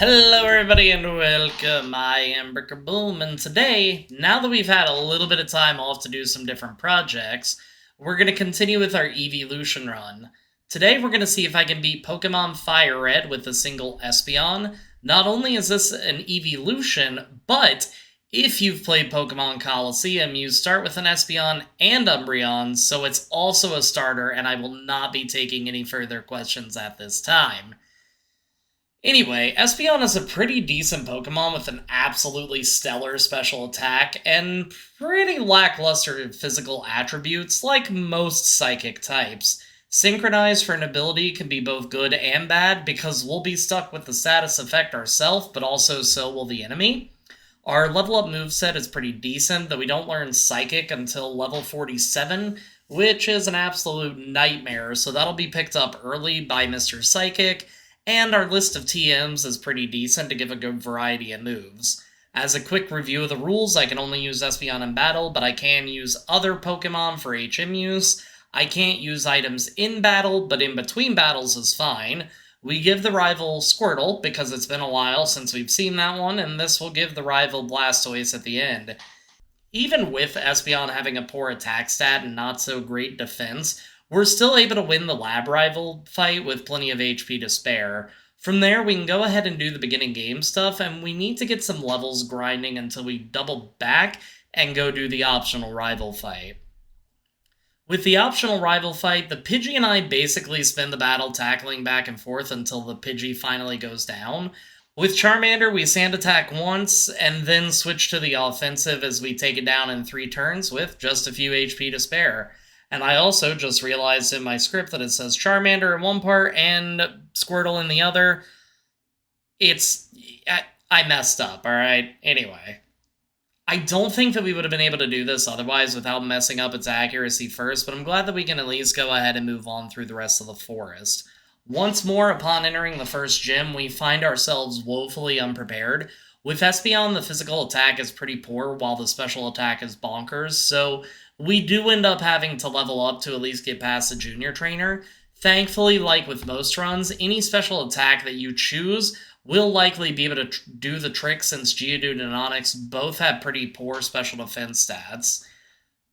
Hello everybody and welcome, I am Bricker Boom, and today, now that we've had a little bit of time off to do some different projects, we're going to continue with our Eeveelution run. Today we're going to see if I can beat Pokemon FireRed with a single Espeon. Not only is this an Eeveelution, but if you've played Pokemon Coliseum, you start with an Espeon and Umbreon, so it's also a starter, and I will not be taking any further questions at this time. Anyway, Espeon is a pretty decent Pokemon with an absolutely stellar special attack and pretty lackluster physical attributes like most psychic types. Synchronize for an ability can be both good and bad because we'll be stuck with the status effect ourselves, but also so will the enemy. Our level up moveset is pretty decent, though we don't learn Psychic until level 47, which is an absolute nightmare, so that'll be picked up early by Mr. Psychic, and our list of TMs is pretty decent to give a good variety of moves. As a quick review of the rules, I can only use Espeon in battle, but I can use other Pokemon for HM use. I can't use items in battle, but in between battles is fine. We give the rival Squirtle, because it's been a while since we've seen that one, and this will give the rival Blastoise at the end. Even with Espeon having a poor attack stat and not so great defense, we're still able to win the lab rival fight with plenty of HP to spare. From there, we can go ahead and do the beginning game stuff, and we need to get some levels grinding until we double back and go do the optional rival fight. With the optional rival fight, the Pidgey and I basically spend the battle tackling back and forth until the Pidgey finally goes down. With Charmander, we sand attack once, and then switch to the offensive as we take it down in 3 turns with just a few HP to spare. And I also just realized in my script that it says Charmander in one part and Squirtle in the other. I messed up, alright? Anyway. I don't think that we would have been able to do this otherwise without messing up its accuracy first, but I'm glad that we can at least go ahead and move on through the rest of the forest. Once more, upon entering the first gym, we find ourselves woefully unprepared. With Espeon, the physical attack is pretty poor, while the special attack is bonkers, so we do end up having to level up to at least get past the junior trainer. Thankfully, like with most runs, any special attack that you choose will likely be able to do the trick since Geodude and Onix both have pretty poor special defense stats.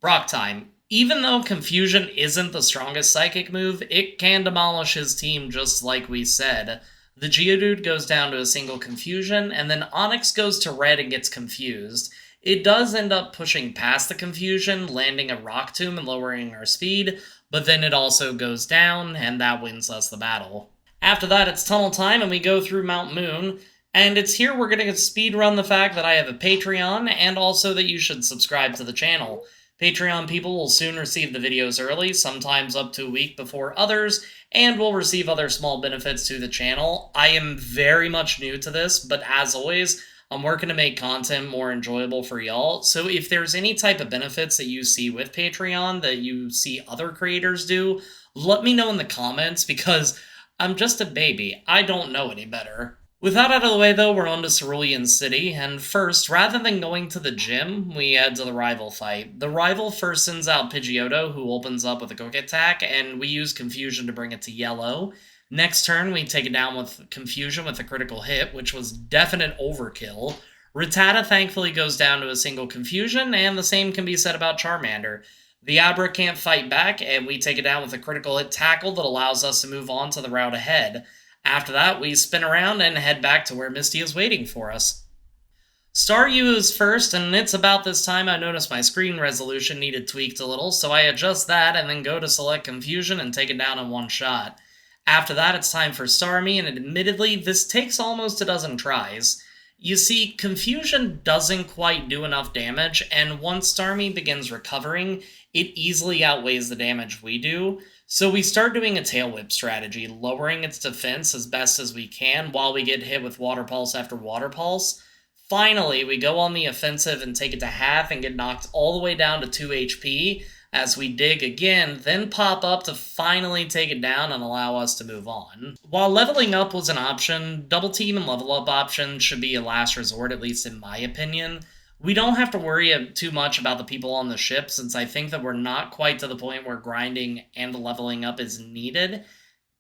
Brock time. Even though Confusion isn't the strongest psychic move, it can demolish his team just like we said. The Geodude goes down to a single Confusion, and then Onix goes to red and gets confused. It does end up pushing past the Confusion, landing a Rock Tomb and lowering our speed, but then it also goes down, and that wins us the battle. After that, it's tunnel time, and we go through Mount Moon, and it's here we're going to speedrun the fact that I have a Patreon, and also that you should subscribe to the channel. Patreon people will soon receive the videos early, sometimes up to a week before others, and will receive other small benefits to the channel. I am very much new to this, but as always, I'm working to make content more enjoyable for y'all, so if there's any type of benefits that you see with Patreon that you see other creators do, let me know in the comments, because I'm just a baby. I don't know any better. With that out of the way, though, we're on to Cerulean City, and first, rather than going to the gym, we head to the rival fight. The rival first sends out Pidgeotto, who opens up with a Quick Attack, and we use Confusion to bring it to yellow. Next turn, we take it down with Confusion with a critical hit, which was definite overkill. Rattata thankfully goes down to a single Confusion, and the same can be said about Charmander. The Abra can't fight back, and we take it down with a critical hit tackle that allows us to move on to the route ahead. After that, we spin around and head back to where Misty is waiting for us. Staryu is first, and it's about this time I noticed my screen resolution needed tweaked a little, so I adjust that and then go to select Confusion and take it down in one shot. After that, it's time for Starmie, and admittedly, this takes almost a dozen tries. You see, Confusion doesn't quite do enough damage, and once Starmie begins recovering, it easily outweighs the damage we do. So we start doing a Tail Whip strategy, lowering its defense as best as we can while we get hit with Water Pulse after Water Pulse. Finally, we go on the offensive and take it to half and get knocked all the way down to 2 HP as we dig again, then pop up to finally take it down and allow us to move on. While leveling up was an option, Double Team and Level Up options should be a last resort, at least in my opinion. We don't have to worry too much about the people on the ship, since I think that we're not quite to the point where grinding and leveling up is needed.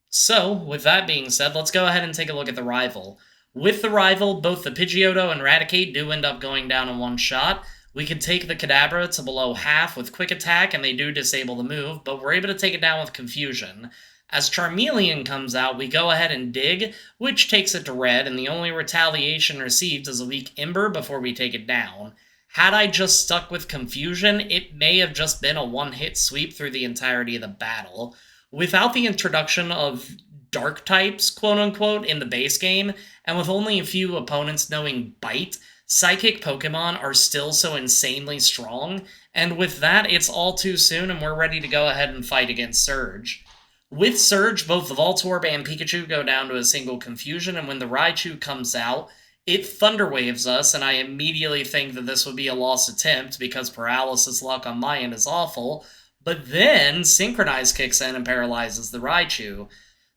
So, with that being said, let's go ahead and take a look at the rival. With the rival, both the Pidgeotto and Raticate do end up going down in one shot. We can take the Kadabra to below half with Quick Attack, and they do disable the move, but we're able to take it down with Confusion. As Charmeleon comes out, we go ahead and Dig, which takes it to red, and the only retaliation received is a weak Ember before we take it down. Had I just stuck with Confusion, it may have just been a one-hit sweep through the entirety of the battle. Without the introduction of dark types, quote-unquote, in the base game, and with only a few opponents knowing Bite, Psychic Pokemon are still so insanely strong, and with that, it's all too soon and we're ready to go ahead and fight against Surge. With Surge, both the Voltorb and Pikachu go down to a single Confusion, and when the Raichu comes out, it Thunderwaves us, and I immediately think that this would be a lost attempt because Paralysis luck on my end is awful, but then Synchronize kicks in and paralyzes the Raichu.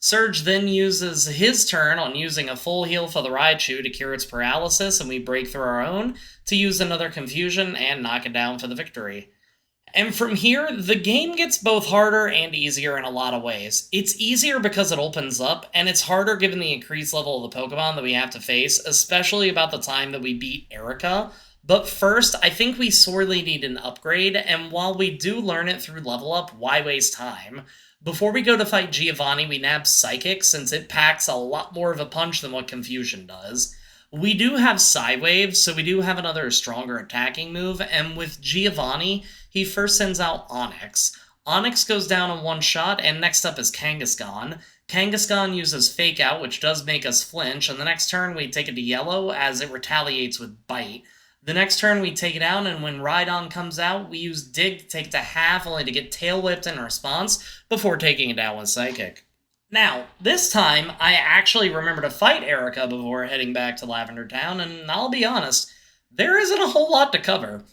Surge then uses his turn on using a full heal for the Raichu to cure its paralysis, and we break through our own to use another Confusion and knock it down for the victory. And from here, the game gets both harder and easier in a lot of ways. It's easier because it opens up, and it's harder given the increased level of the Pokemon that we have to face, especially about the time that we beat Erica. But first, I think we sorely need an upgrade, and while we do learn it through level up, why waste time? Before we go to fight Giovanni, we nab Psychic, since it packs a lot more of a punch than what Confusion does. We do have Psywave, so we do have another stronger attacking move, and with Giovanni, he first sends out Onix. Onix goes down in one shot, and next up is Kangaskhan. Kangaskhan uses Fake Out, which does make us flinch, and the next turn we take it to yellow as it retaliates with Bite. The next turn we take it out, and when Rhydon comes out, we use Dig to take it to half, only to get Tail Whipped in response, before taking it down with Psychic. Now, this time, I actually remember to fight Erica before heading back to Lavender Town, and I'll be honest, there isn't a whole lot to cover.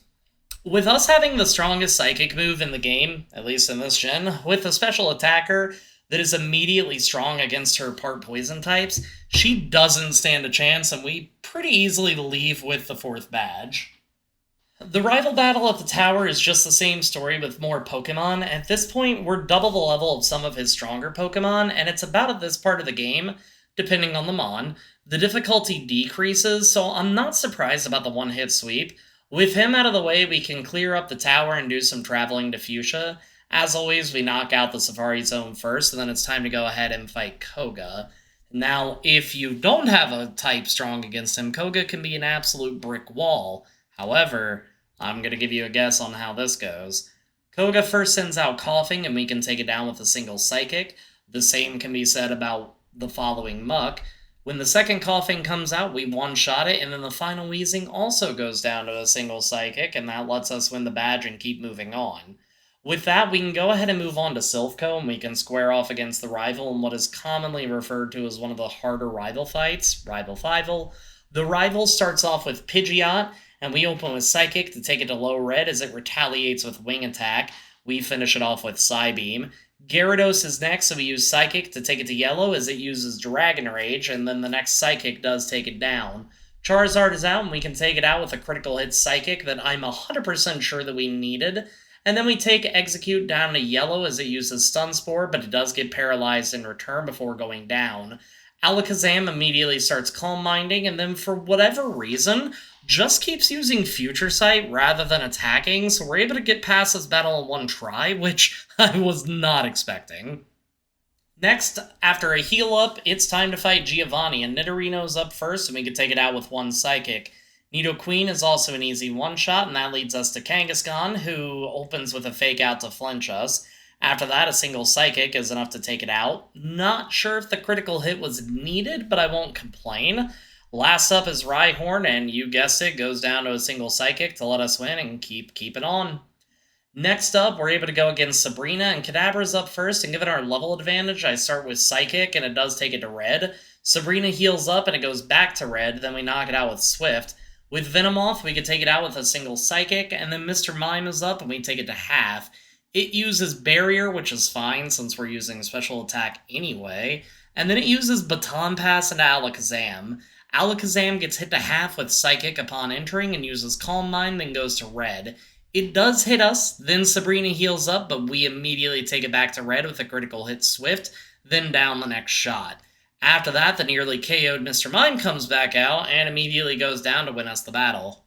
With us having the strongest Psychic move in the game, at least in this gen, with a special attacker that is immediately strong against her part poison types, she doesn't stand a chance, and we pretty easily leave with the 4th badge. The rival battle at the tower is just the same story with more Pokemon. At this point, we're double the level of some of his stronger Pokemon, and it's about at this part of the game, depending on the Mon, the difficulty decreases, so I'm not surprised about the one-hit sweep. With him out of the way, we can clear up the tower and do some traveling to Fuchsia. As always, we knock out the Safari Zone first, and then it's time to go ahead and fight Koga. Now, if you don't have a type strong against him, Koga can be an absolute brick wall. However, I'm going to give you a guess on how this goes. Koga first sends out Coughing, and we can take it down with a single Psychic. The same can be said about the following Muck. When the second Coughing comes out, we one-shot it, and then the final Wheezing also goes down to a single Psychic, and that lets us win the badge and keep moving on. With that, we can go ahead and move on to Silphco, and we can square off against the rival in what is commonly referred to as one of the harder rival fights, Rival Fival. The rival starts off with Pidgeot, and we open with Psychic to take it to low red as it retaliates with Wing Attack. We finish it off with Psybeam. Gyarados is next, so we use Psychic to take it to yellow as it uses Dragon Rage, and then the next Psychic does take it down. Charizard is out, and we can take it out with a critical hit Psychic that I'm 100% sure that we needed. And then we take Execute down to yellow as it uses Stun Spore, but it does get paralyzed in return before going down. Alakazam immediately starts Calm Minding, and then for whatever reason, just keeps using Future Sight rather than attacking, so we're able to get past this battle in one try, which I was not expecting. Next, after a heal up, it's time to fight Giovanni, and Nidorino's up first, and we can take it out with one Psychic. Nidoqueen is also an easy one-shot, and that leads us to Kangaskhan, who opens with a Fake Out to flinch us. After that, a single Psychic is enough to take it out. Not sure if the critical hit was needed, but I won't complain. Last up is Rhyhorn, and you guessed it, goes down to a single Psychic to let us win and keep it on. Next up, we're able to go against Sabrina, and Kadabra's up first, and given our level advantage, I start with Psychic, and it does take it to red. Sabrina heals up, and it goes back to red, then we knock it out with Swift. With Venomoth, we could take it out with a single Psychic, and then Mr. Mime is up, and we take it to half. It uses Barrier, which is fine, since we're using Special Attack anyway, and then it uses Baton Pass into Alakazam. Alakazam gets hit to half with Psychic upon entering, and uses Calm Mind, then goes to red. It does hit us, then Sabrina heals up, but we immediately take it back to red with a critical hit Swift, then down the next shot. After that, the nearly KO'd Mr. Mime comes back out and immediately goes down to win us the battle.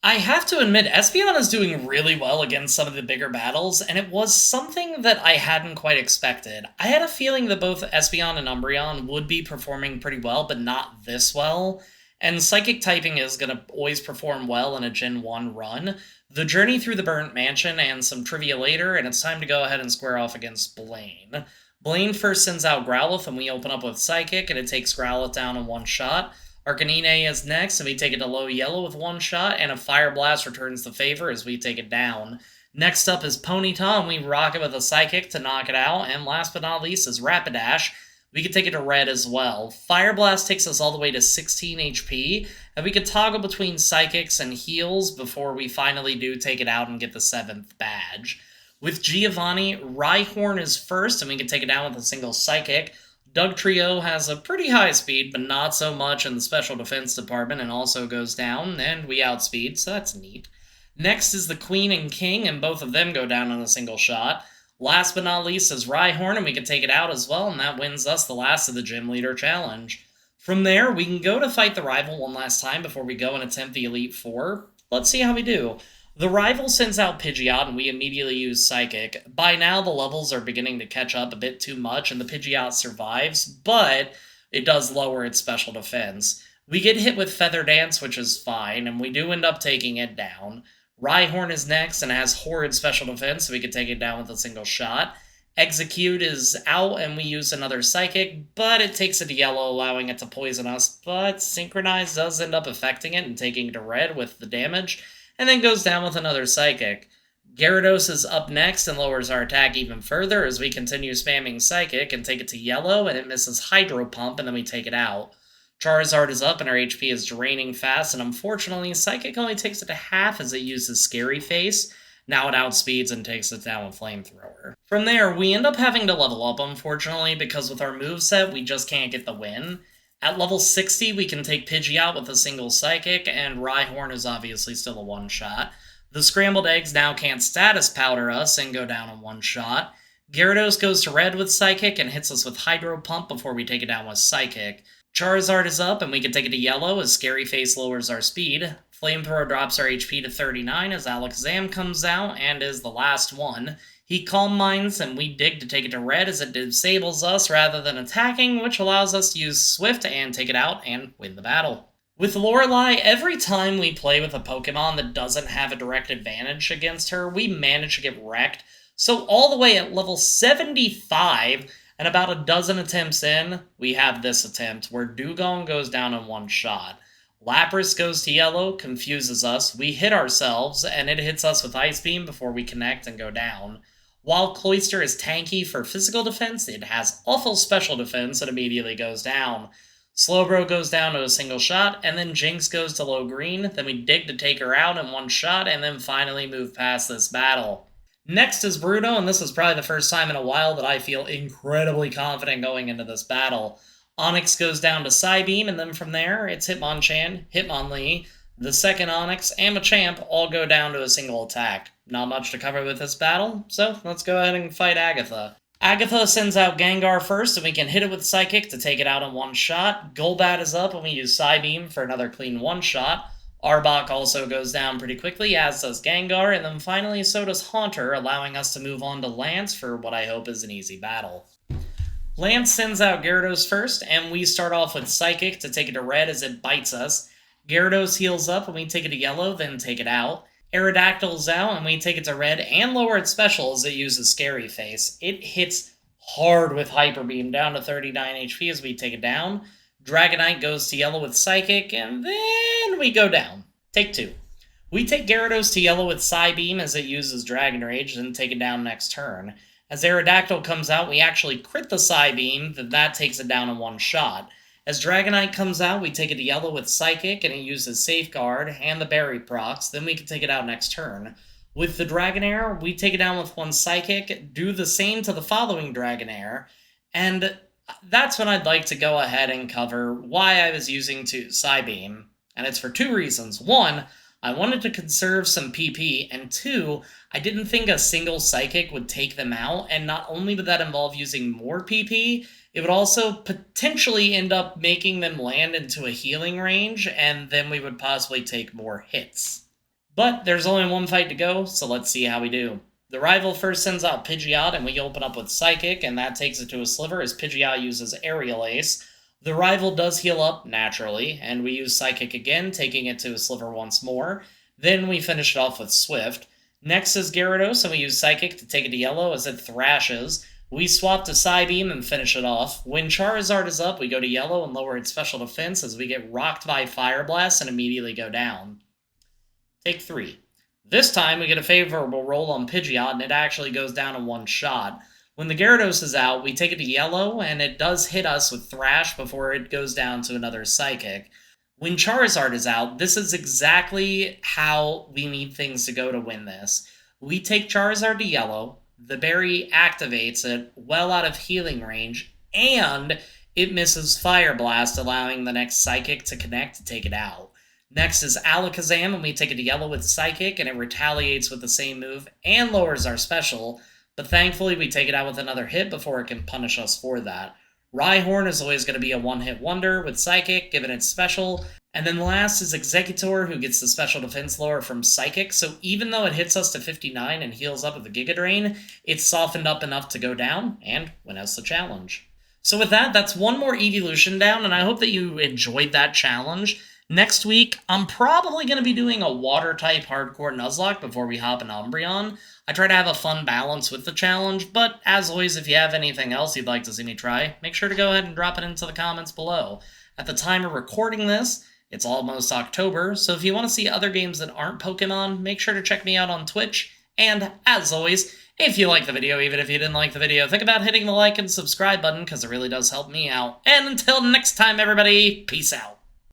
I have to admit, Espeon is doing really well against some of the bigger battles, and it was something that I hadn't quite expected. I had a feeling that both Espeon and Umbreon would be performing pretty well, but not this well. And Psychic typing is going to always perform well in a Gen 1 run. The journey through the Burnt Mansion and some trivia later, and it's time to go ahead and square off against Blaine. Blaine first sends out Growlithe, and we open up with Psychic, and it takes Growlithe down in one shot. Arcanine is next, and we take it to low yellow with one shot, and a Fire Blast returns the favor as we take it down. Next up is Ponyta, and we rock it with a Psychic to knock it out, and last but not least is Rapidash. We can take it to red as well. Fire Blast takes us all the way to 16 HP, and we could toggle between Psychics and heals before we finally do take it out and get the 7th badge. With Giovanni, Rhyhorn is first, and we can take it down with a single Psychic. Dugtrio has a pretty high speed, but not so much in the special defense department, and also goes down, and we outspeed, so that's neat. Next is the Queen and King, and both of them go down in a single shot. Last but not least is Rhyhorn, and we can take it out as well, and that wins us the last of the Gym Leader Challenge. From there, we can go to fight the rival one last time before we go and attempt the Elite Four. Let's see how we do. The rival sends out Pidgeot, and we immediately use Psychic. By now, the levels are beginning to catch up a bit too much, and the Pidgeot survives, but it does lower its special defense. We get hit with Feather Dance, which is fine, and we do end up taking it down. Rhyhorn is next and has horrid special defense, so we can take it down with a single shot. Execute is out, and we use another Psychic, but it takes it to yellow, allowing it to poison us, but Synchronize does end up affecting it and taking it to red with the damage, and then goes down with another Psychic. Gyarados is up next and lowers our attack even further as we continue spamming Psychic and take it to yellow, and it misses Hydro Pump, and then we take it out. Charizard is up and our HP is draining fast, and unfortunately, Psychic only takes it to half as it uses Scary Face. Now it outspeeds and takes it down with Flamethrower. From there, we end up having to level up, unfortunately, because with our moveset, we just can't get the win. At level 60, we can take Pidgeot with a single Psychic, and Rhyhorn is obviously still a one-shot. The Scrambled Eggs now can't Status Powder us and go down in one shot. Gyarados goes to red with Psychic and hits us with Hydro Pump before we take it down with Psychic. Charizard is up, and we can take it to yellow as Scary Face lowers our speed. Flamethrower drops our HP to 39 as Alakazam comes out and is the last one. He Calm Minds, and we dig to take it to red as it disables us rather than attacking, which allows us to use Swift and take it out and win the battle. With Lorelei, every time we play with a Pokemon that doesn't have a direct advantage against her, we manage to get wrecked. So all the way at level 75, and about a dozen attempts in, we have this attempt where Dugong goes down in one shot. Lapras goes to yellow, confuses us, we hit ourselves, and it hits us with Ice Beam before we connect and go down. While Cloyster is tanky for physical defense, it has awful special defense and immediately goes down. Slowbro goes down to a single shot, and then Jinx goes to low green, then we dig to take her out in one shot, and then finally move past this battle. Next is Bruno, and this is probably the first time in a while that I feel incredibly confident going into this battle. Onix goes down to Psybeam, and then from there, it's Hitmonchan, Hitmonlee, the second Onix, and Machamp all go down to a single attack. Not much to cover with this battle, so let's go ahead and fight Agatha. Agatha sends out Gengar first, and we can hit it with Psychic to take it out in one shot. Golbat is up, and we use Psybeam for another clean one shot. Arbok also goes down pretty quickly, as does Gengar, and then finally so does Haunter, allowing us to move on to Lance for what I hope is an easy battle. Lance sends out Gyarados first, and we start off with Psychic to take it to red as it bites us. Gyarados heals up, and we take it to yellow, then take it out. Aerodactyl's out, and we take it to red and lower its special as it uses Scary Face. It hits hard with Hyper Beam, down to 39 HP as we take it down. Dragonite goes to yellow with Psychic, and then we go down. Take two. We take Gyarados to yellow with Psybeam as it uses Dragon Rage, then take it down next turn. As Aerodactyl comes out, we actually crit the Psybeam, then that takes it down in one shot. As Dragonite comes out, we take it to yellow with Psychic, and it uses Safeguard and the Berry procs, then we can take it out next turn. With the Dragonair, we take it down with one Psychic, do the same to the following Dragonair, and that's when I'd like to go ahead and cover why I was using Psybeam, and it's for two reasons. One, I wanted to conserve some PP, and 2, I didn't think a single Psychic would take them out, and not only would that involve using more PP, it would also potentially end up making them land into a healing range, and then we would possibly take more hits. But there's only one fight to go, so let's see how we do. The rival first sends out Pidgeot, and we open up with Psychic, and that takes it to a Sliver as Pidgeot uses Aerial Ace. The rival does heal up, naturally, and we use Psychic again, taking it to a Sliver once more. Then we finish it off with Swift. Next is Gyarados, and we use Psychic to take it to yellow as it thrashes. We swap to Psybeam and finish it off. When Charizard is up, we go to yellow and lower its special defense as we get rocked by Fire Blast and immediately go down. Take 3. This time, we get a favorable roll on Pidgeot, and it actually goes down in one shot. When the Gyarados is out, we take it to yellow, and it does hit us with Thrash before it goes down to another Psychic. When Charizard is out, this is exactly how we need things to go to win this. We take Charizard to yellow, the berry activates it well out of healing range, and it misses Fire Blast, allowing the next Psychic to connect to take it out. Next is Alakazam, and we take it to yellow with Psychic, and it retaliates with the same move and lowers our special, but thankfully we take it out with another hit before it can punish us for that. Rhyhorn is always going to be a one-hit wonder with Psychic, given its special, and then last is Exeggutor, who gets the special defense lower from Psychic, so even though it hits us to 59 and heals up with the Giga Drain, it's softened up enough to go down and win us the challenge. So with that, that's one more Eeveelution down, and I hope that you enjoyed that challenge. Next week, I'm probably going to be doing a Water-type Hardcore Nuzlocke before we hop in Umbreon. I try to have a fun balance with the challenge, but as always, if you have anything else you'd like to see me try, make sure to go ahead and drop it into the comments below. At the time of recording this, it's almost October, so if you want to see other games that aren't Pokemon, make sure to check me out on Twitch. And as always, if you liked the video, even if you didn't like the video, think about hitting the like and subscribe button, because it really does help me out. And until next time, everybody, peace out.